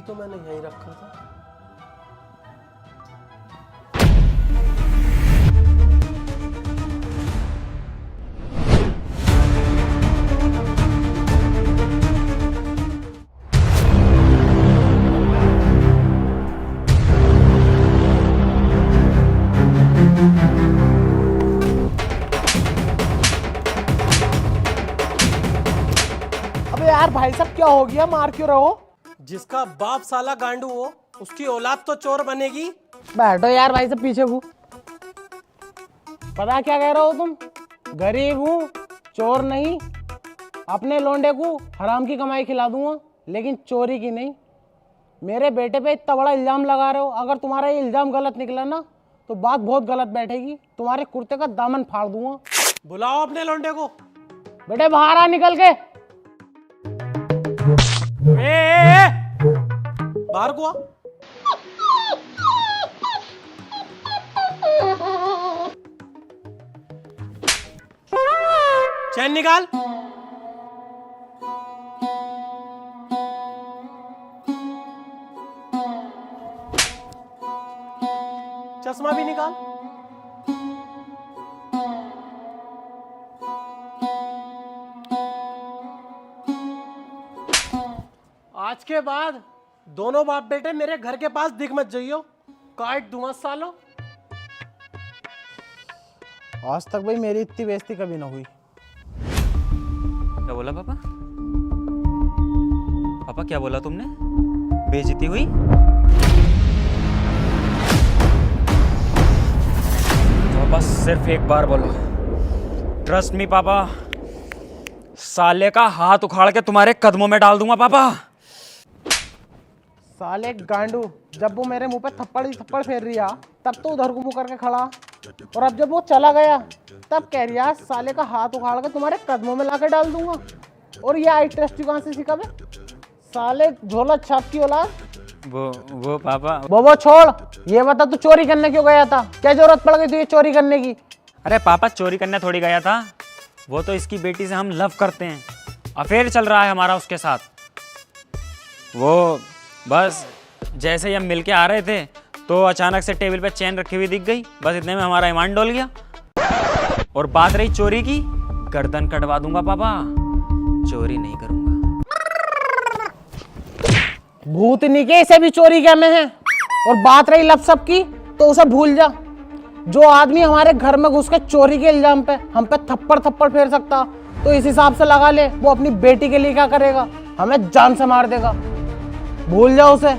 तो मैंने यहीं रखा था। अबे यार भाई साहब क्या हो गया, मार क्यों रहे हो? जिसका बाप साला गांडू हो उसकी औलाद तो चोर बनेगी। बैठो यार भाई साहब पीछे को। पता क्या कह रहे हो तुम? गरीब हूँ, चोर नहीं। अपने लोंडे को हराम की कमाई खिला दूंगा, लेकिन चोरी की नहीं। मेरे बेटे पे इतना बड़ा इल्जाम लगा रहे हो, अगर तुम्हारा ये इल्जाम गलत निकला ना तो बात बहुत गलत बैठेगी। तुम्हारे कुर्ते का दामन फाड़ दूंगा। बुलाओ अपने लौंडे को। बेटे बाहर आ निकल के। ए! बाहर को आ। चैन निकाल। चश्मा भी निकाल। आज के बाद दोनों बाप बेटे मेरे घर के पास दिख मत जाइयो, काट दूंगा सालो। आज तक भाई मेरी इतनी बेइज्जती कभी ना हुई। क्या बोला पापा? पापा क्या बोला तुमने? बेइज्जती हुई? पापा सिर्फ एक बार बोलो, ट्रस्ट मी पापा, साले का हाथ उखाड़ के तुम्हारे कदमों में डाल दूंगा पापा। साले गांडू, जब वो मेरे मुंह पे थप्पड़ ही थप्पड़ फेर रहा तब तो उधर को मुंह करके खड़ा, और अब जब वो चला गया तब कह रहा साले का हाथ उखाड़ के तुम्हारे कदमों में लाके डाल दूंगा। और ये आई टेस्ट कहाँ से सीखा बे? साले झोला छाप की औलाद। वो पापा, वो छोड़, ये बता तू चोरी करने क्यों गया था? क्या जरूरत पड़ गई तुझे चोरी करने की? अरे पापा चोरी करने थोड़ी गया था, वो तो इसकी बेटी से हम लव करते हैं, अफेयर चल रहा है हमारा उसके साथ। वो बस जैसे ही हम मिलके आ रहे थे तो अचानक से टेबल पे चेन रखी हुई दिख गई, बस इतने में हमारा ईमान डोल गया। और बात रही चोरी की, गर्दन कटवा दूंगा पापा, चोरी नहीं करूंगा। भूतनी के इसे भी चोरी क्या में है। और बात रही लब सब की तो उसे भूल जा। जो आदमी हमारे घर में घुस के चोरी के इल्जाम पे हम पे थप्पड़ थप्पड़ फेर सकता, तो इस हिसाब से लगा ले वो अपनी बेटी के लिए क्या करेगा? हमें जान से मार देगा। भूल जाओ उसे।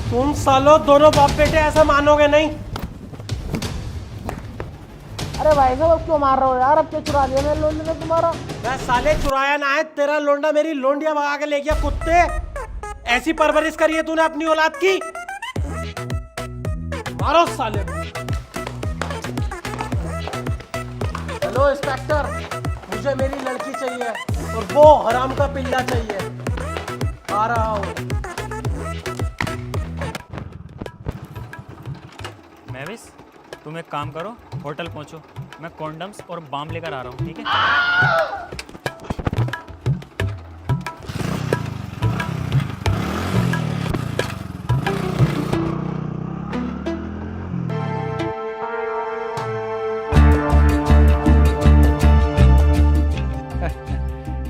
तुम सालो दोनों बाप बेटे ऐसा मानोगे नहीं। अरे भाई साहब अब क्यों मार रहे हो यार? अब क्या चुरा लिया मेरे लोंडे ने तुम्हारा? मैं साले चुराया ना है, तेरा लोंडा मेरी लोंडिया भगा के ले गया। कुत्ते, ऐसी परवरिश करी है तूने अपनी औलाद की। मारो साले। हेलो इंस्पेक्टर, मुझे मेरी लड़की चाहिए और वो हराम का पिल्ला चाहिए। आ रहा हूँ। महविश, तुम एक काम करो, होटल पहुंचो, मैं कॉन्डम्स और बाम लेकर आ रहा हूँ, ठीक है?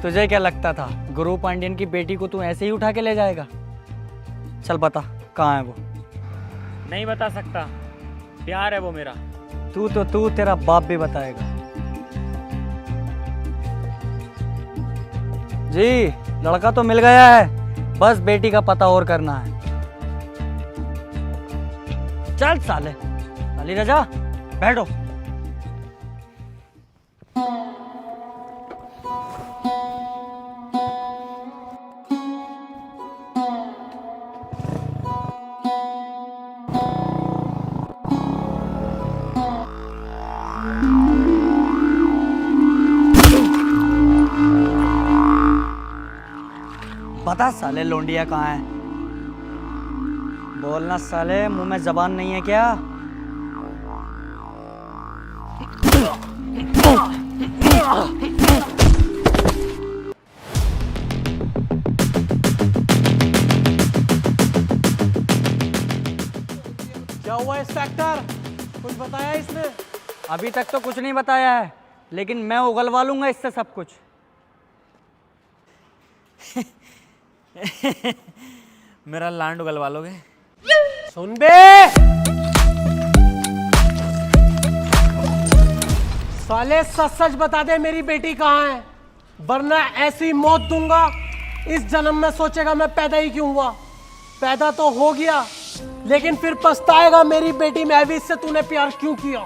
तुझे क्या लगता था गुरु पांड्यन की बेटी को तू ऐसे ही उठा के ले जाएगा? चल बता कहाँ है वो? नहीं बता सकता, प्यार है वो मेरा। तू तेरा बाप भी बताएगा। जी, लड़का तो मिल गया है, बस बेटी का पता और करना है। चल साले, अली रजा बैठो। बता साले लोंडिया कहाँ है? बोलना साले, मुंह में जबान नहीं है क्या? क्या हुआ इंस्पेक्टर, कुछ बताया इसने? अभी तक तो कुछ नहीं बताया है, लेकिन मैं उगलवा लूंगा इससे सब कुछ। मेरा लैंड उगलवा लोगे? सुन बे, साले सच सच बता दे मेरी बेटी कहाँ है, वरना ऐसी मौत दूंगा इस जन्म में सोचेगा मैं पैदा ही क्यों हुआ। पैदा तो हो गया, लेकिन फिर पछताएगा मेरी बेटी महवीज से तूने प्यार क्यों किया।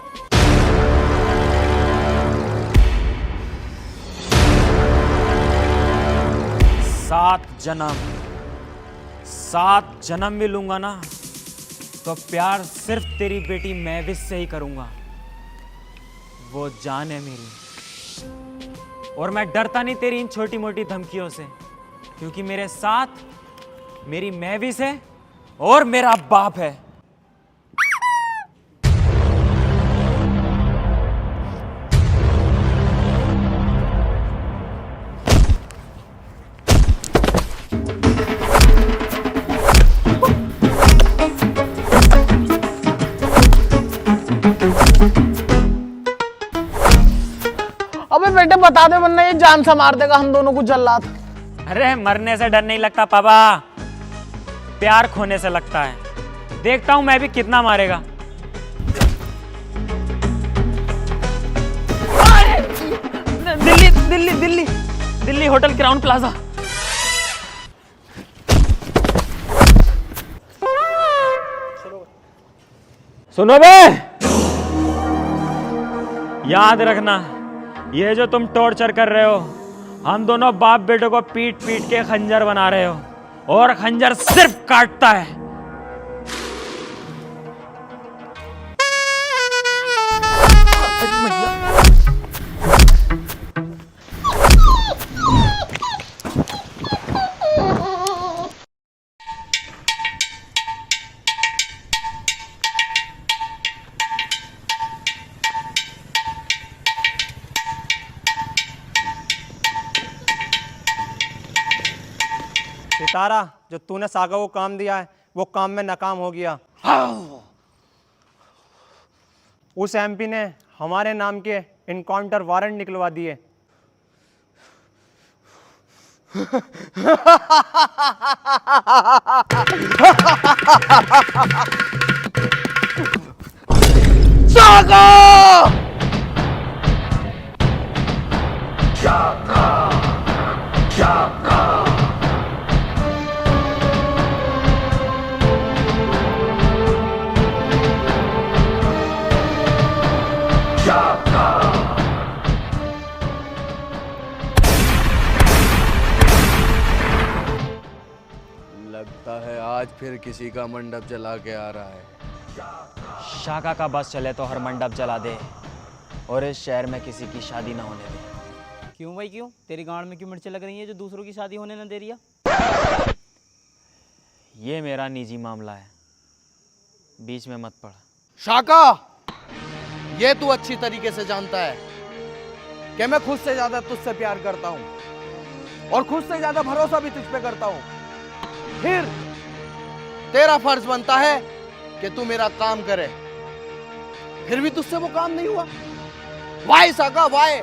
सात जन्म भी लूंगा ना तो प्यार सिर्फ तेरी बेटी महविश से ही करूंगा। वो जान है मेरी, और मैं डरता नहीं तेरी इन छोटी मोटी धमकियों से, क्योंकि मेरे साथ मेरी महविश है और मेरा बाप है। अबे बेटे बता दे, वरना ये जान से मार देगा हम दोनों को जल्लाद। अरे मरने से डर नहीं लगता पापा, प्यार खोने से लगता है। देखता हूं मैं भी कितना मारेगा। Delhi Delhi Delhi Delhi hotel Crowne Plaza. सुनो बे, याद रखना, ये जो तुम टॉर्चर कर रहे हो, हम दोनों बाप बेटों को पीट पीट के खंजर बना रहे हो, और खंजर सिर्फ काटता है। सितारा, जो तूने सागा को काम दिया है वो काम में नाकाम हो गया। उस एमपी ने हमारे नाम के इनकाउंटर वारंट निकलवा दिए। सागा! लगता है आज फिर किसी का मंडप जला के आ रहा है। शाका का बस चले तो हर मंडप जला दे, और इस शहर में किसी की शादी ना होने दे। क्यों भाई क्यों? तेरी गांड में क्यों मिर्चें लग रही हैं जो दूसरों की शादी होने न दे रही है? ये मेरा निजी मामला है, बीच में मत पड़। शाका, ये तू अच्छी तरीके से जानता है कि मैं खुद से ज्यादा तुझसे प्यार करता हूं, और खुद से ज्यादा भरोसा भी तुझ पे करता हूं। फिर तेरा फर्ज बनता है कि तू मेरा काम करे, फिर भी तुझसे वो काम नहीं हुआ। वाई साका वाई।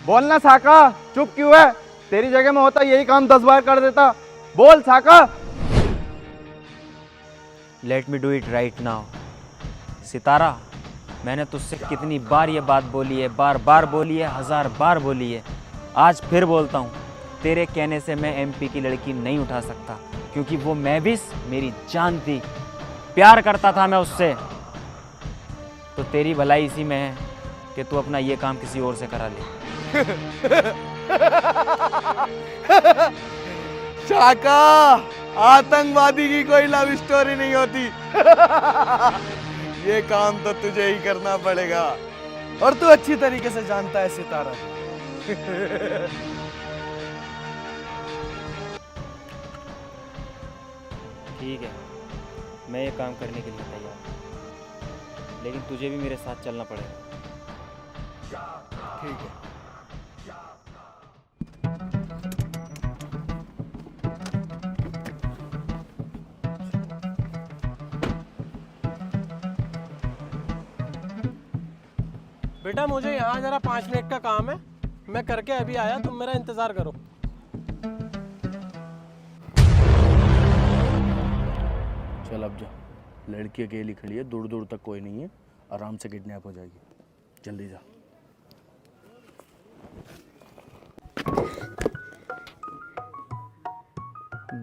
बोलना साका, चुप क्यों है? तेरी जगह में होता यही काम 10 बार कर देता। बोल साका। Let me do it right now. सितारा, मैंने तुझसे कितनी बार ये बात बोली है, बार बार बोली है, 1000 बार बोली है, आज फिर बोलता हूँ, तेरे कहने से मैं एमपी की लड़की नहीं उठा सकता, क्योंकि वो महविश मेरी जान थी, प्यार करता था मैं उससे। तो तेरी भलाई इसी में है कि तू अपना ये काम किसी और से करा ले। शाका, आतंकवादी की कोई लव स्टोरी नहीं होती। ये काम तो तुझे ही करना पड़ेगा, और तू अच्छी तरीके से जानता है सितारा। ठीक है, मैं ये काम करने के लिए तैयार हूँ, लेकिन तुझे भी मेरे साथ चलना पड़ेगा। ठीक है। बेटा मुझे यहाँ जरा 5 मिनट का काम है, मैं करके अभी आया, तुम मेरा इंतजार करो। चल अब जा, लड़की अकेली खड़ी है, दूर दूर तक कोई नहीं है, आराम से किडनैप हो जाएगी, जल्दी जा।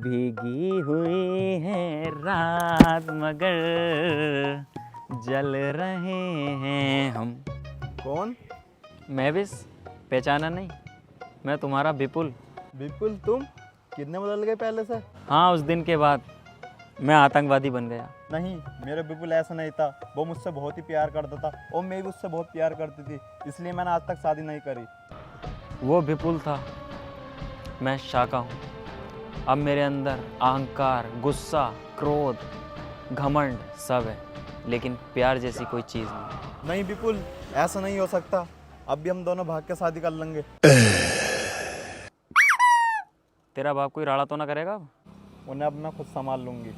भीगी हुई है रात मगर जल रहे हैं हम। कौन? महविस, पहचाना नहीं? मैं तुम्हारा विपुल। विपुल तुम? कितने बदल गए पहले से? हाँ, उस दिन के बाद मैं आतंकवादी बन गया। नहीं, मेरा विपुल ऐसा नहीं था। वो मुझसे बहुत ही प्यार करता था और मैं भी उससे बहुत प्यार करती थी, इसलिए मैंने आज तक शादी नहीं करी। वो विपुल था, मैं शाका हूँ। अब मेरे अंदर अहंकार, गुस्सा, क्रोध, घमंड सब है, लेकिन प्यार जैसी कोई चीज़ नहीं। नहीं विपुल, ऐसा नहीं हो सकता। अब भी हम दोनों भाग के शादी कर लेंगे। तेरा बाप कोई राड़ा तो ना करेगा अब? उन्हें अब मैं खुद संभाल लूंगी।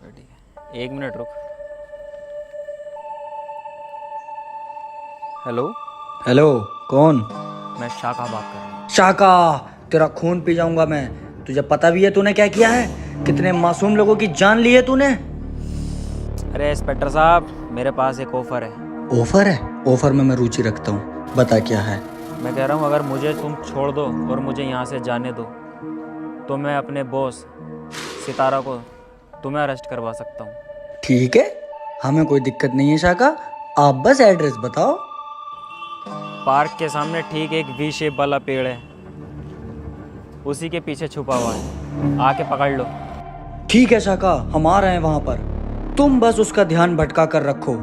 ठीक है, 1 मिनट रुक। हेलो, हेलो, कौन? मैं शाका बात कर रहा हूँ। शाका, तेरा खून पी जाऊंगा मैं। तुझे पता भी है तूने क्या किया है? कितने मासूम लोगों की जान ली है तूने। अरे इंस्पेक्टर साहब, मेरे पास एक ऑफर है। ऑफर है? ऑफर में मैं रुचि रखता हूँ, बता क्या है। मैं कह रहा हूँ, अगर मुझे तुम छोड़ दो और मुझे यहाँ से जाने दो तो मैं अपने बॉस सितारा को तुम्हें अरेस्ट करवा सकता हूँ। ठीक है, हमें कोई दिक्कत नहीं है शाका, आप बस एड्रेस बताओ। पार्क के सामने ठीक एक वी शेप वाला पेड़ है, उसी के पीछे छुपा हुआ है, आके पकड़ लो। ठीक है शाका, हम आ रहे हैं वहां पर, तुम बस उसका ध्यान भटका कर रखो।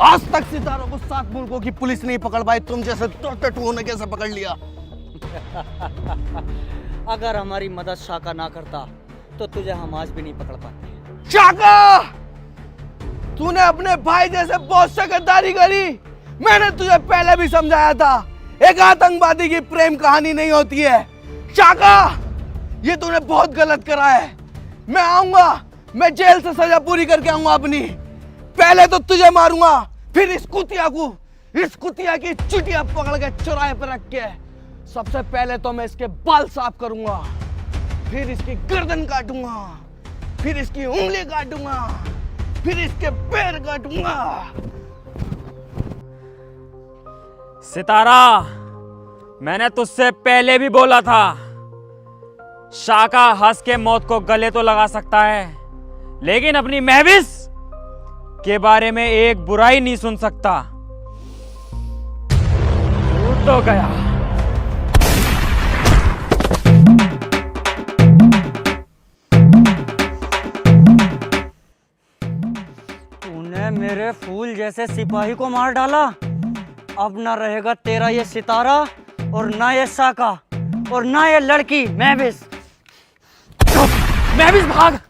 आज तक सितारों को 7 मुल्कों की पुलिस नहीं पकड़ पाई, तुम जैसे टट्टू ने कैसे पकड़ लिया? अगर हमारी मदद शाका ना करता तो तुझे हम आज भी नहीं पकड़ पाते। शाका, तूने अपने भाई जैसे बॉस से गद्दारी करी। मैंने तुझे पहले भी समझाया था, एक आतंकवादी की प्रेम कहानी नहीं होती है। शाका, ये तूने बहुत गलत करा है। मैं आऊंगा, मैं जेल से सजा पूरी करके आऊंगा अपनी। पहले तो तुझे मारूंगा, फिर इस कुतिया की चुटिया पकड़ के चौराहे पर रख के सबसे पहले तो मैं इसके बाल साफ करूंगा, फिर इसकी गर्दन काटूंगा, फिर इसकी उंगली काटूंगा, फिर इसके पैर काटूंगा। सितारा, मैंने तुझसे पहले भी बोला था, शाका हंस के मौत को गले तो लगा सकता है, लेकिन अपनी महविस के बारे में एक बुराई नहीं सुन सकता। टूट तो गया। तूने मेरे फूल जैसे सिपाही को मार डाला, अब ना रहेगा तेरा ये सितारा और ना ये शाका और ना ये लड़की महविस। महविस भाग।